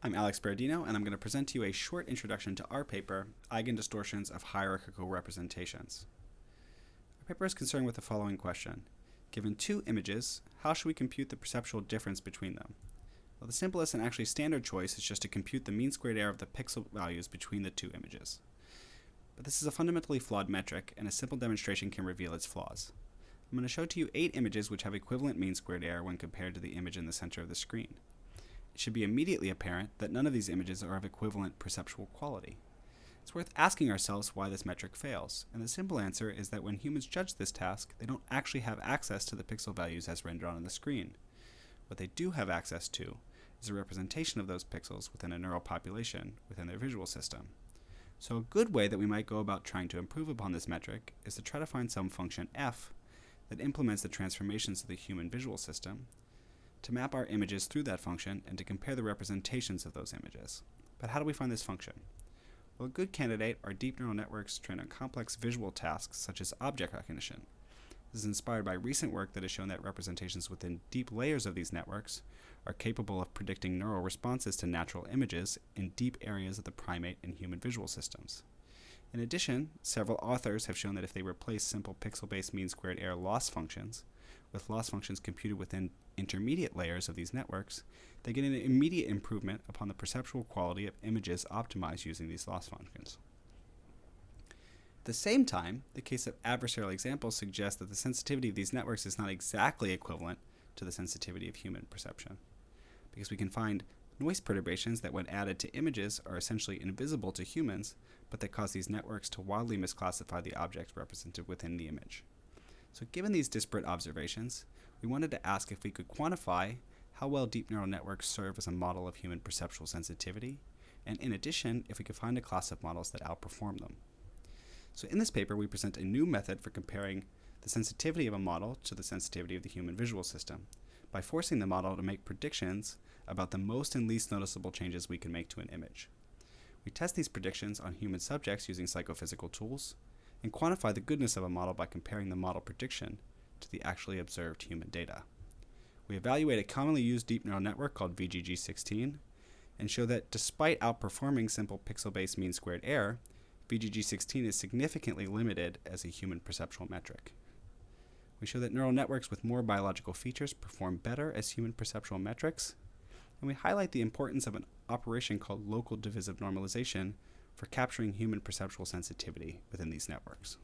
I'm Alex Berardino, and I'm going to present to you a short introduction to our paper, Eigen-Distortions of Hierarchical Representations. Our paper is concerned with the following question. Given two images, how should we compute the perceptual difference between them? Well, the simplest and actually standard choice is just to compute the mean squared error of the pixel values between the two images. But this is a fundamentally flawed metric, and a simple demonstration can reveal its flaws. I'm going to show to you 8 images which have equivalent mean squared error when compared to the image in the center of the screen. It should be immediately apparent that none of these images are of equivalent perceptual quality. It's worth asking ourselves why this metric fails, and the simple answer is that when humans judge this task, they don't actually have access to the pixel values as rendered on the screen. What they do have access to is a representation of those pixels within a neural population within their visual system. So a good way that we might go about trying to improve upon this metric is to try to find some function f that implements the transformations of the human visual system, to map our images through that function, and to compare the representations of those images. But how do we find this function? Well, a good candidate are deep neural networks trained on complex visual tasks such as object recognition. This is inspired by recent work that has shown that representations within deep layers of these networks are capable of predicting neural responses to natural images in deep areas of the primate and human visual systems. In addition, several authors have shown that if they replace simple pixel-based mean squared error loss functions with loss functions computed within intermediate layers of these networks, they get an immediate improvement upon the perceptual quality of images optimized using these loss functions. At the same time, the case of adversarial examples suggests that the sensitivity of these networks is not exactly equivalent to the sensitivity of human perception, because we can find noise perturbations that when added to images are essentially invisible to humans, but that cause these networks to wildly misclassify the objects represented within the image. So given these disparate observations, we wanted to ask if we could quantify how well deep neural networks serve as a model of human perceptual sensitivity, and in addition, if we could find a class of models that outperform them. So in this paper, we present a new method for comparing the sensitivity of a model to the sensitivity of the human visual system, by forcing the model to make predictions about the most and least noticeable changes we can make to an image. We test these predictions on human subjects using psychophysical tools, and quantify the goodness of a model by comparing the model prediction to the actually observed human data. We evaluate a commonly used deep neural network called VGG16 and show that despite outperforming simple pixel-based mean squared error, VGG16 is significantly limited as a human perceptual metric. We show that neural networks with more biological features perform better as human perceptual metrics, and we highlight the importance of an operation called local divisive normalization for capturing human perceptual sensitivity within these networks.